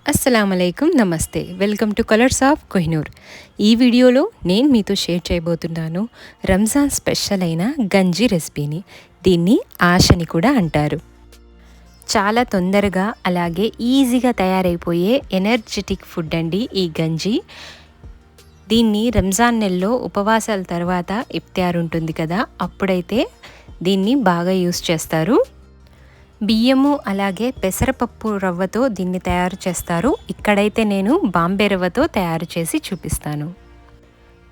అస్సలాముఅలైకుం నమస్తే welcome to colours of Kohinoor. ఈ వీడియోలో నేను మీతో షేర్ చేయబోతున్నాను రంజాన్ స్పెషల్ అయిన గంజి రెసిపీని. దీన్ని ఆషని కూడా అంటారు. చాలా తొందరగా అలాగే ఈజీగా తయారైపోయే ఎనర్జెటిక్ ఫుడ్ అండి ఈ గంజి. దీన్ని రంజాన్ నెలలో ఉపవాసాల తర్వాత ఇఫ్తార్ ఉంటుంది కదా, అప్పుడైతే దీన్ని బాగా యూస్ చేస్తారు. బియ్యము అలాగే పెసరపప్పు రవ్వతో దీన్ని తయారు చేస్తారు. ఇక్కడైతే నేను బాంబే రవ్వతో తయారు చేసి చూపిస్తాను.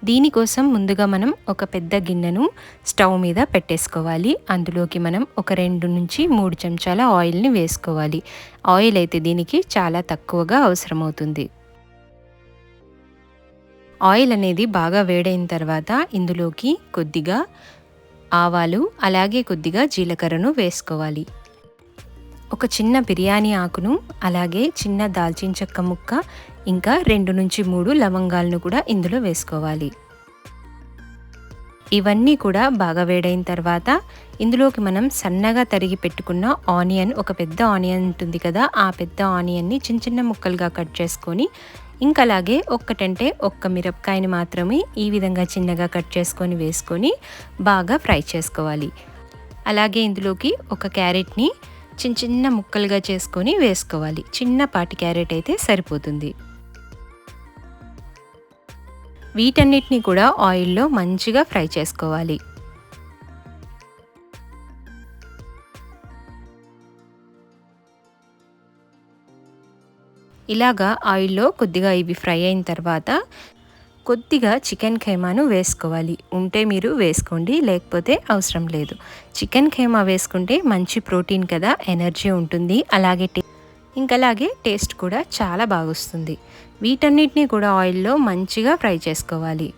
దీనికోసం ముందుగా మనం ఒక పెద్ద గిన్నెను స్టవ్ మీద పెట్టేసుకోవాలి. అందులోకి మనం ఒక 2 నుంచి 3 చెంచాల ఆయిల్ని వేసుకోవాలి. ఆయిల్ అయితే దీనికి చాలా తక్కువగా అవసరమవుతుంది. ఆయిల్ అనేది బాగా వేడైన తర్వాత ఇందులోకి కొద్దిగా ఆవాలు అలాగే కొద్దిగా జీలకర్రను వేసుకోవాలి. ఒక చిన్న బిర్యానీ ఆకును అలాగే చిన్న దాల్చిన చెక్క ముక్క ఇంకా 2 నుంచి 3 లవంగాలను కూడా ఇందులో వేసుకోవాలి. ఇవన్నీ కూడా బాగా వేడైన తర్వాత ఇందులోకి మనం సన్నగా తరిగి పెట్టుకున్న ఆనియన్, ఒక పెద్ద ఆనియన్ ఉంటుంది కదా, ఆ పెద్ద ఆనియన్ని చిన్న చిన్న ముక్కలుగా కట్ చేసుకొని ఇంకా అలాగే ఒక్క మిరపకాయని మాత్రమే ఈ విధంగా చిన్నగా కట్ చేసుకొని వేసుకొని బాగా ఫ్రై చేసుకోవాలి. అలాగే ఇందులోకి ఒక క్యారెట్ని చిన్న చిన్న ముక్కలుగా చేసుకొని వేసుకోవాలి. చిన్నపాటి క్యారెట్ అయితే సరిపోతుంది. వీటన్నిటిని కూడా ఆయిల్లో మంచిగా ఫ్రై చేసుకోవాలి. ఇలాగా ఆయిల్లో కొద్దిగా ఇవి ఫ్రై అయిన తర్వాత కొద్దిగా చికెన్ ఖైమాను వేసుకోవాలి. ఉంటే మీరు వేసుకోండి, లేకపోతే అవసరం లేదు. చికెన్ ఖైమా వేసుకుంటే మంచి ప్రోటీన్ కదా, ఎనర్జీ ఉంటుంది. అలాగే టేస్ట్ కూడా చాలా బాగొస్తుంది. వీటన్నిటిని కూడా ఆయిల్లో మంచిగా ఫ్రై చేసుకోవాలి.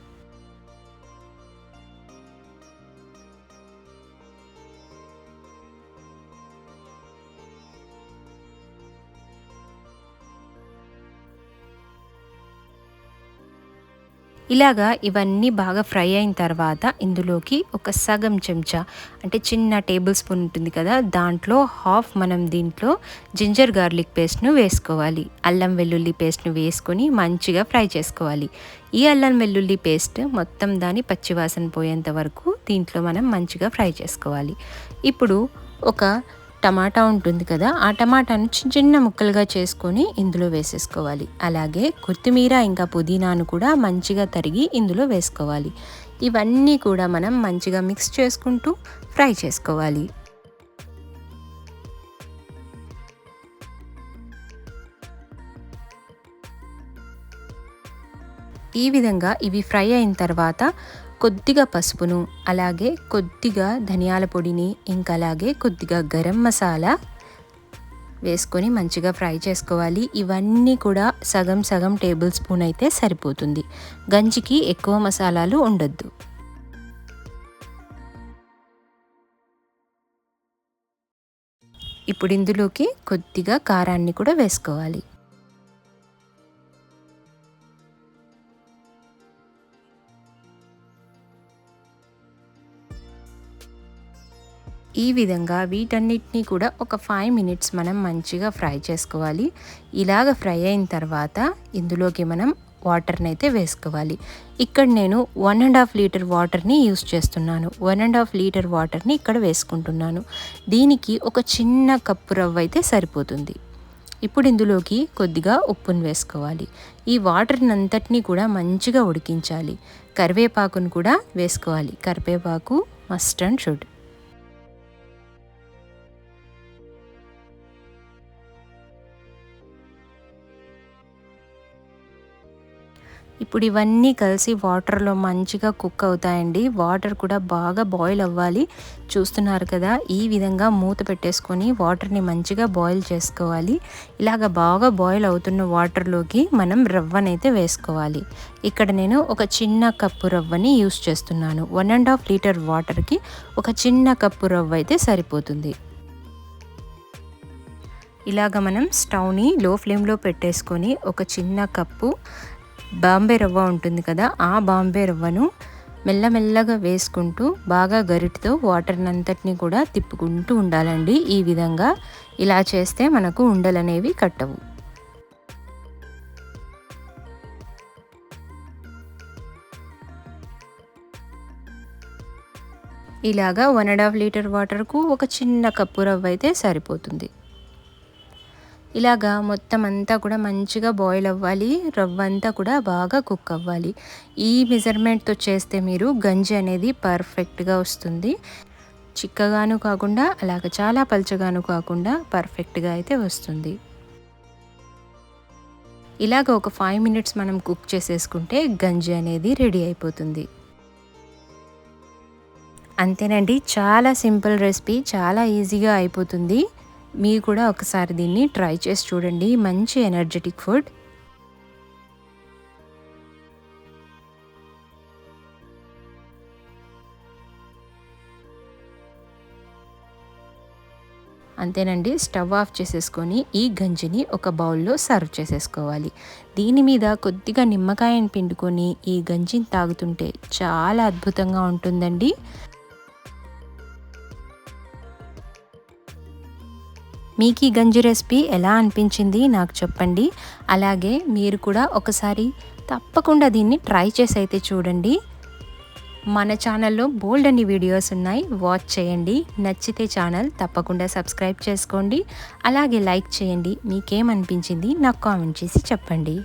ఇలాగా ఇవన్నీ బాగా ఫ్రై అయిన తర్వాత ఇందులోకి ఒక సగం చెంచా అంటే చిన్న టేబుల్ స్పూన్ ఉంటుంది కదా, దాంట్లో హాఫ్ మనం దీంట్లో జింజర్ గార్లిక్ పేస్ట్ను వేసుకోవాలి. అల్లం వెల్లుల్లి పేస్ట్ను వేసుకొని మంచిగా ఫ్రై చేసుకోవాలి. ఈ అల్లం వెల్లుల్లి పేస్ట్ మొత్తం దాని పచ్చివాసన పోయేంత వరకు దీంట్లో మనం మంచిగా ఫ్రై చేసుకోవాలి. ఇప్పుడు ఒక టమాటా ఉంటుంది కదా, ఆ టమాటాను చిన్న చిన్న ముక్కలుగా చేసుకొని ఇందులో వేసేసుకోవాలి. అలాగే కొత్తిమీర ఇంకా పుదీనాను కూడా మంచిగా తరిగి ఇందులో వేసుకోవాలి. ఇవన్నీ కూడా మనం మంచిగా మిక్స్ చేసుకుంటూ ఫ్రై చేసుకోవాలి. ఈ విధంగా ఇవి ఫ్రై అయిన తర్వాత కొద్దిగా పసుపును అలాగే కొద్దిగా ధనియాల పొడిని ఇంకా అలాగే కొద్దిగా గరం మసాలా వేసుకొని మంచిగా ఫ్రై చేసుకోవాలి. ఇవన్నీ కూడా సగం సగం టేబుల్ స్పూన్ అయితే సరిపోతుంది. గంజికి ఎక్కువ మసాలాలు ఉండొద్దు. ఇప్పుడు ఇందులోకి కొద్దిగా కారాన్ని కూడా వేసుకోవాలి. ఈ విధంగా వీటన్నిటిని కూడా ఒక 5 మినిట్స్ మనం మంచిగా ఫ్రై చేసుకోవాలి. ఇలాగ ఫ్రై అయిన తర్వాత ఇందులోకి మనం వాటర్ని అయితే వేసుకోవాలి. ఇక్కడ నేను 1.5 లీటర్ వాటర్ని యూస్ చేస్తున్నాను. 1.5 లీటర్ వాటర్ని ఇక్కడ వేసుకుంటున్నాను. దీనికి ఒక చిన్న కప్పు రవ్వ అయితే సరిపోతుంది. ఇప్పుడు ఇందులోకి కొద్దిగా ఉప్పును వేసుకోవాలి. ఈ వాటర్ని అంతటినీ కూడా మంచిగా ఉడికించాలి. కరివేపాకును కూడా వేసుకోవాలి. కరివేపాకు మస్ట్ అండ్ షుడ్. ఇప్పుడు ఇవన్నీ కలిసి వాటర్లో మంచిగా కుక్ అవుతాయండి. వాటర్ కూడా బాగా బాయిల్ అవ్వాలి. చూస్తున్నారు కదా, ఈ విధంగా మూత పెట్టేసుకొని వాటర్ని మంచిగా బాయిల్ చేసుకోవాలి. ఇలాగ బాగా బాయిల్ అవుతున్న వాటర్లోకి మనం రవ్వనైతే వేసుకోవాలి. ఇక్కడ నేను ఒక చిన్న కప్పు రవ్వని యూస్ చేస్తున్నాను. 1.5 లీటర్ వాటర్కి ఒక చిన్న కప్పు రవ్వ అయితే సరిపోతుంది. ఇలాగ మనం స్టవ్ని లో ఫ్లేమ్లో పెట్టేసుకొని ఒక చిన్న కప్పు బాంబే రవ్వ ఉంటుంది కదా, ఆ బాంబే రవ్వను మెల్లమెల్లగా వేసుకుంటూ బాగా గరిటతో వాటర్ని అంతటిని కూడా తిప్పుకుంటూ ఉండాలండి. ఈ విధంగా ఇలా చేస్తే మనకు ఉండలు అనేవి కట్టవు. ఇలాగా 1.5 లీటర్ వాటర్కు ఒక చిన్న కప్పు రవ్వ అయితే సరిపోతుంది. ఇలాగా మొత్తం అంతా కూడా మంచిగా బాయిల్ అవ్వాలి. రవ్వ అంతా కూడా బాగా కుక్ అవ్వాలి. ఈ మెజర్మెంట్తో చేస్తే మీరు గంజి అనేది పర్ఫెక్ట్గా వస్తుంది. చిక్కగాను కాకుండా అలాగ చాలా పల్చగాను కాకుండా పర్ఫెక్ట్గా అయితే వస్తుంది. ఇలాగ ఒక 5 మినిట్స్ మనం కుక్ చేసేసుకుంటే గంజి అనేది రెడీ అయిపోతుంది. అంతేనండి, చాలా సింపుల్ రెసిపీ, చాలా ఈజీగా అయిపోతుంది. మీరు కూడా ఒకసారి దీన్ని ట్రై చేసి చూడండి. మంచి ఎనర్జెటిక్ ఫుడ్. అంతేనండి, స్టవ్ ఆఫ్ చేసేసుకొని ఈ గంజిని ఒక బౌల్లో సర్వ్ చేసేసుకోవాలి. దీని మీద కొద్దిగా నిమ్మకాయని పిండుకొని ఈ గంజిని తాగుతుంటే చాలా అద్భుతంగా ఉంటుందండి. మీకు ఈ గంజి రెసిపీ ఎలా అనిపించింది నాకు చెప్పండి. అలాగే మీరు కూడా ఒకసారి తప్పకుండా దీన్ని ట్రై చేసి అయితే చూడండి. మన ఛానల్లో బోల్డ్ అన్ని వీడియోస్ ఉన్నాయి, వాచ్ చేయండి. నచ్చితే ఛానల్ తప్పకుండా సబ్స్క్రైబ్ చేసుకోండి. అలాగే లైక్ చేయండి. మీకేమనిపించింది నాకు కామెంట్ చేసి చెప్పండి.